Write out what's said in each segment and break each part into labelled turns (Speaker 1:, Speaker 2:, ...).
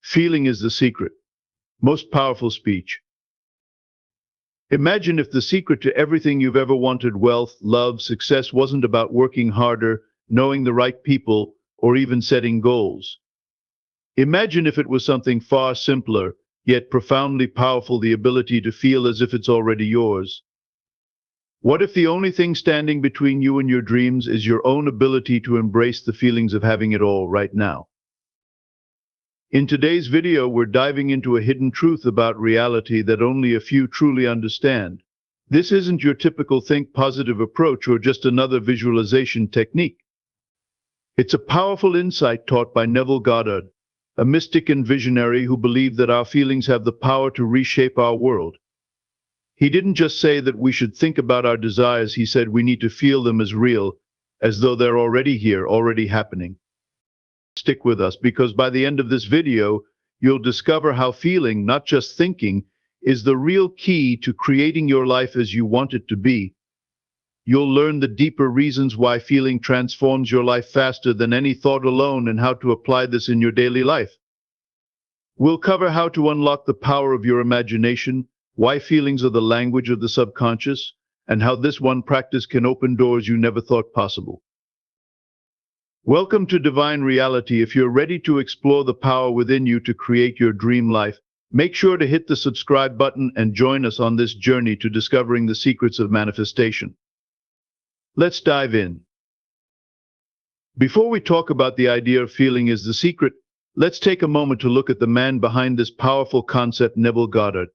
Speaker 1: Feeling is the secret. Most powerful speech. Imagine if the secret to everything you've ever wanted, wealth, love, success, wasn't about working harder, knowing the right people, or even setting goals. Imagine if it was something far simpler, yet profoundly powerful, the ability to feel as if it's already yours. What if the only thing standing between you and your dreams is your own ability to embrace the feelings of having it all right now? In today's video, we're diving into a hidden truth about reality that only a few truly understand. This isn't your typical think positive approach or just another visualization technique. It's a powerful insight taught by Neville Goddard, a mystic and visionary who believed that our feelings have the power to reshape our world. He didn't just say that we should think about our desires, he said we need to feel them as real, as though they're already here, already happening. Stick with us, because by the end of this video, you'll discover how feeling, not just thinking, is the real key to creating your life as you want it to be. You'll learn the deeper reasons why feeling transforms your life faster than any thought alone and how to apply this in your daily life. We'll cover how to unlock the power of your imagination, why feelings are the language of the subconscious, and how this one practice can open doors you never thought possible. Welcome to Divine Reality. If you're ready to explore the power within you to create your dream life, make sure to hit the subscribe button and join us on this journey to discovering the secrets of manifestation. Let's dive in. Before we talk about the idea of feeling is the secret, let's take a moment to look at the man behind this powerful concept, Neville Goddard.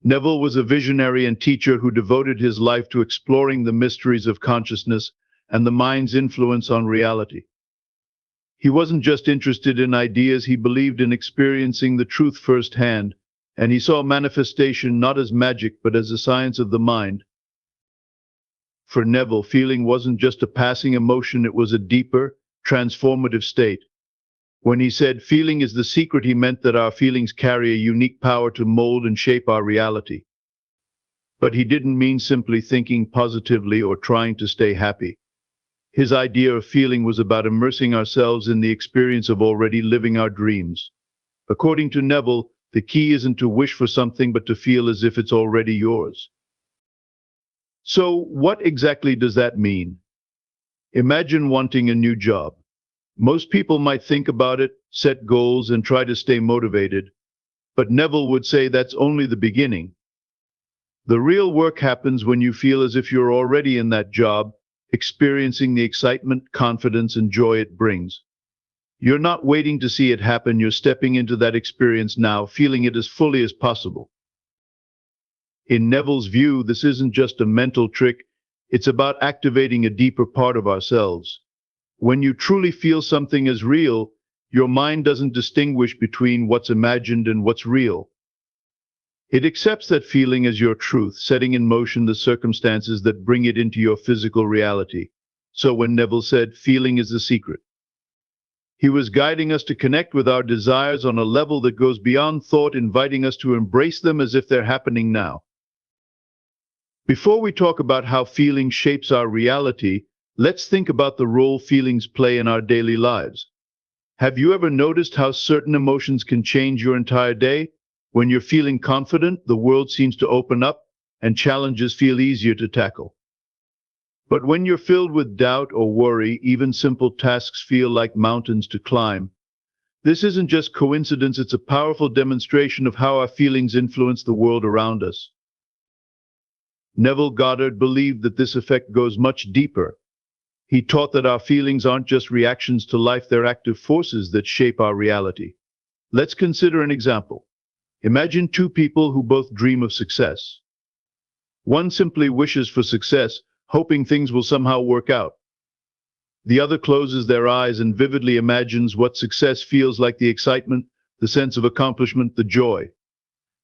Speaker 1: Neville was a visionary and teacher who devoted his life to exploring the mysteries of consciousness and the mind's influence on reality. He wasn't just interested in ideas, he believed in experiencing the truth firsthand, and he saw manifestation not as magic but as a science of the mind. For Neville, feeling wasn't just a passing emotion, it was a deeper, transformative state. When he said feeling is the secret, he meant that our feelings carry a unique power to mold and shape our reality. But he didn't mean simply thinking positively or trying to stay happy. His idea of feeling was about immersing ourselves in the experience of already living our dreams. According to Neville, the key isn't to wish for something but to feel as if it's already yours. So, what exactly does that mean? Imagine wanting a new job. Most people might think about it, set goals, and try to stay motivated. But Neville would say that's only the beginning. The real work happens when you feel as if you're already in that job, experiencing the excitement, confidence, and joy it brings. You're not waiting to see it happen, you're stepping into that experience now, feeling it as fully as possible. In Neville's view, this isn't just a mental trick, it's about activating a deeper part of ourselves. When you truly feel something as real, your mind doesn't distinguish between what's imagined and what's real. It accepts that feeling as your truth, setting in motion the circumstances that bring it into your physical reality. So when Neville said, feeling is the secret, he was guiding us to connect with our desires on a level that goes beyond thought, inviting us to embrace them as if they're happening now. Before we talk about how feeling shapes our reality, let's think about the role feelings play in our daily lives. Have you ever noticed how certain emotions can change your entire day? When you're feeling confident, the world seems to open up and challenges feel easier to tackle. But when you're filled with doubt or worry, even simple tasks feel like mountains to climb. This isn't just coincidence, it's a powerful demonstration of how our feelings influence the world around us. Neville Goddard believed that this effect goes much deeper. He taught that our feelings aren't just reactions to life, they're active forces that shape our reality. Let's consider an example. Imagine two people who both dream of success. One simply wishes for success, hoping things will somehow work out. The other closes their eyes and vividly imagines what success feels like, the excitement, the sense of accomplishment, the joy.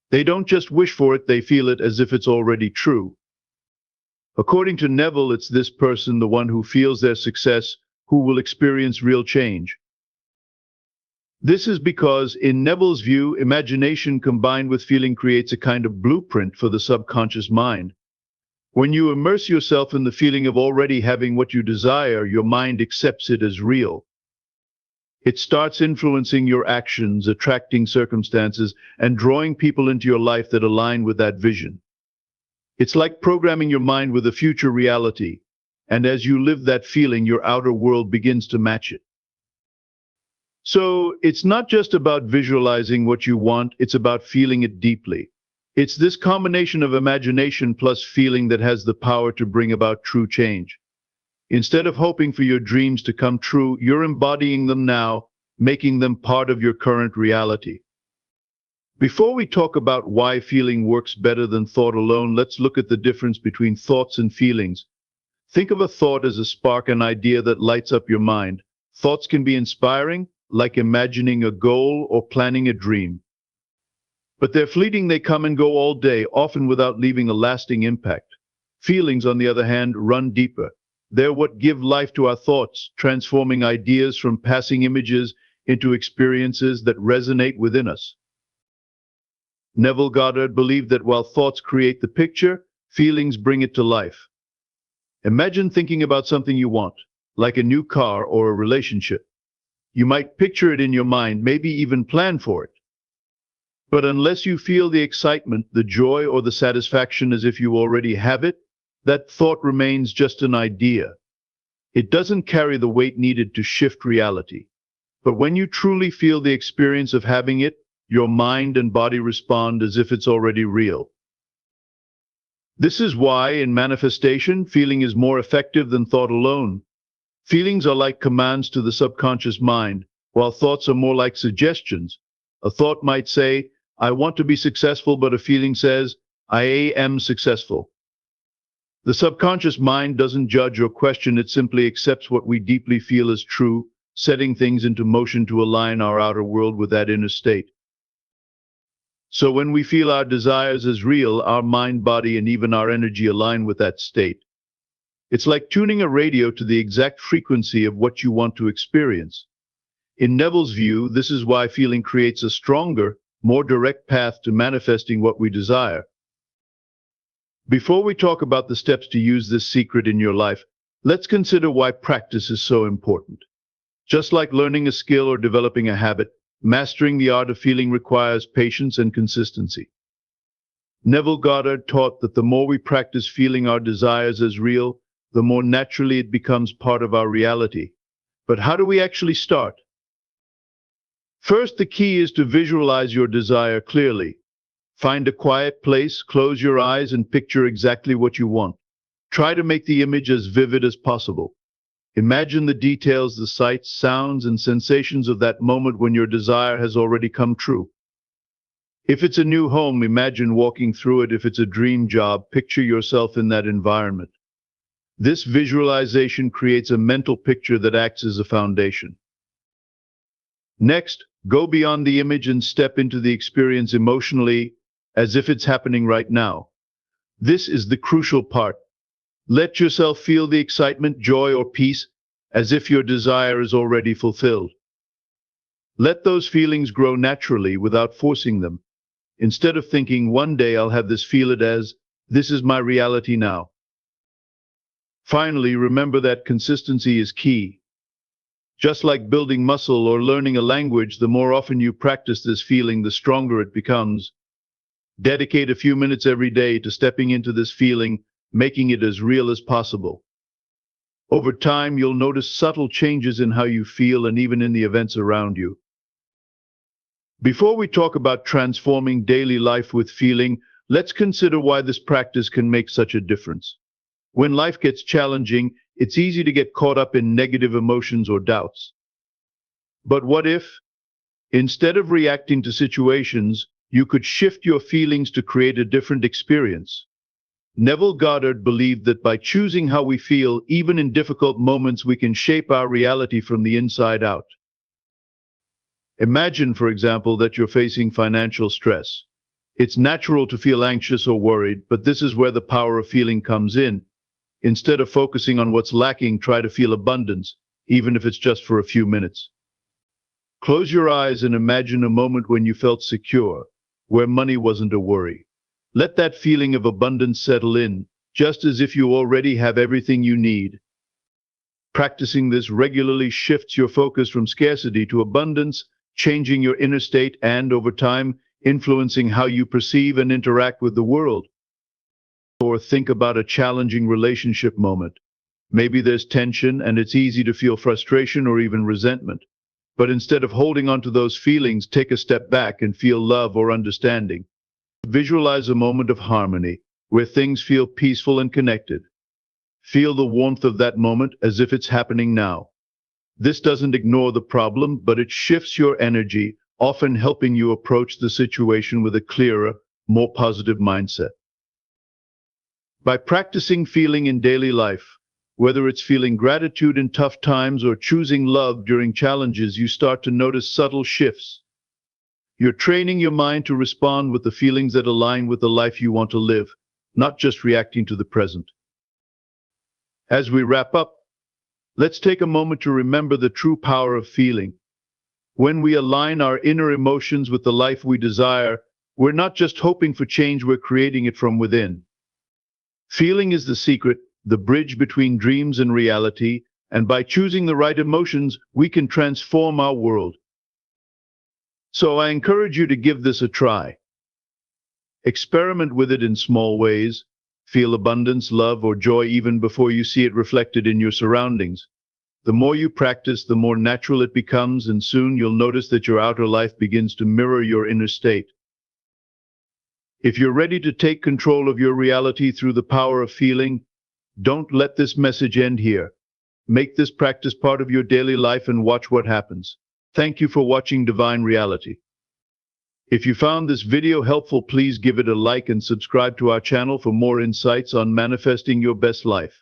Speaker 1: They don't just wish for it, they feel it as if it's already true. According to Neville, it's this person, the one who feels their success, who will experience real change. This is because, in Neville's view, imagination combined with feeling creates a kind of blueprint for the subconscious mind. When you immerse yourself in the feeling of already having what you desire, your mind accepts it as real. It starts influencing your actions, attracting circumstances, and drawing people into your life that align with that vision. It's like programming your mind with a future reality, and as you live that feeling, your outer world begins to match it. So it's not just about visualizing what you want, it's about feeling it deeply. It's this combination of imagination plus feeling that has the power to bring about true change. Instead of hoping for your dreams to come true, you're embodying them now, making them part of your current reality. Before we talk about why feeling works better than thought alone, let's look at the difference between thoughts and feelings. Think of a thought as a spark, an idea that lights up your mind. Thoughts can be inspiring, like imagining a goal or planning a dream. But they're fleeting, they come and go all day, often without leaving a lasting impact. Feelings, on the other hand, run deeper. They're what give life to our thoughts, transforming ideas from passing images into experiences that resonate within us. Neville Goddard believed that while thoughts create the picture, feelings bring it to life. Imagine thinking about something you want, like a new car or a relationship. You might picture it in your mind, maybe even plan for it. But unless you feel the excitement, the joy, or the satisfaction as if you already have it, that thought remains just an idea. It doesn't carry the weight needed to shift reality. But when you truly feel the experience of having it, your mind and body respond as if it's already real. This is why, in manifestation, feeling is more effective than thought alone. Feelings are like commands to the subconscious mind, while thoughts are more like suggestions. A thought might say, I want to be successful, but a feeling says, I am successful. The subconscious mind doesn't judge or question, it simply accepts what we deeply feel as true, setting things into motion to align our outer world with that inner state. So when we feel our desires as real, our mind, body, and even our energy align with that state. It's like tuning a radio to the exact frequency of what you want to experience. In Neville's view, this is why feeling creates a stronger, more direct path to manifesting what we desire. Before we talk about the steps to use this secret in your life, let's consider why practice is so important. Just like learning a skill or developing a habit, mastering the art of feeling requires patience and consistency. Neville Goddard taught that the more we practice feeling our desires as real, the more naturally it becomes part of our reality. But how do we actually start? First, the key is to visualize your desire clearly. Find a quiet place, close your eyes, and picture exactly what you want. Try to make the image as vivid as possible. Imagine the details, the sights, sounds, and sensations of that moment when your desire has already come true. If it's a new home, imagine walking through it. If it's a dream job, picture yourself in that environment. This visualization creates a mental picture that acts as a foundation. Next, go beyond the image and step into the experience emotionally, as if it's happening right now. This is the crucial part. Let yourself feel the excitement, joy, or peace, as if your desire is already fulfilled. Let those feelings grow naturally without forcing them. Instead of thinking, one day I'll have this, feel it as, this is my reality now. Finally, remember that consistency is key. Just like building muscle or learning a language, the more often you practice this feeling, the stronger it becomes. Dedicate a few minutes every day to stepping into this feeling, making it as real as possible. Over time, you'll notice subtle changes in how you feel and even in the events around you. Before we talk about transforming daily life with feeling, let's consider why this practice can make such a difference. When life gets challenging, it's easy to get caught up in negative emotions or doubts. But what if, instead of reacting to situations, you could shift your feelings to create a different experience? Neville Goddard believed that by choosing how we feel, even in difficult moments, we can shape our reality from the inside out. Imagine, for example, that you're facing financial stress. It's natural to feel anxious or worried, but this is where the power of feeling comes in. Instead of focusing on what's lacking, try to feel abundance, even if it's just for a few minutes. Close your eyes and imagine a moment when you felt secure, where money wasn't a worry. Let that feeling of abundance settle in, just as if you already have everything you need. Practicing this regularly shifts your focus from scarcity to abundance, changing your inner state and, over time, influencing how you perceive and interact with the world. Or think about a challenging relationship moment. Maybe there's tension and it's easy to feel frustration or even resentment. But instead of holding on to those feelings, take a step back and feel love or understanding. Visualize a moment of harmony where things feel peaceful and connected. Feel the warmth of that moment as if it's happening now. This doesn't ignore the problem, but it shifts your energy, often helping you approach the situation with a clearer, more positive mindset. By practicing feeling in daily life, whether it's feeling gratitude in tough times or choosing love during challenges, you start to notice subtle shifts. You're training your mind to respond with the feelings that align with the life you want to live, not just reacting to the present. As we wrap up, let's take a moment to remember the true power of feeling. When we align our inner emotions with the life we desire, we're not just hoping for change, we're creating it from within. Feeling is the secret, the bridge between dreams and reality, and by choosing the right emotions, we can transform our world. So I encourage you to give this a try. Experiment with it in small ways. Feel abundance, love, or joy even before you see it reflected in your surroundings. The more you practice, the more natural it becomes, and soon you'll notice that your outer life begins to mirror your inner state. If you're ready to take control of your reality through the power of feeling, don't let this message end here. Make this practice part of your daily life and watch what happens. Thank you for watching Divine Reality. If you found this video helpful, please give it a like and subscribe to our channel for more insights on manifesting your best life.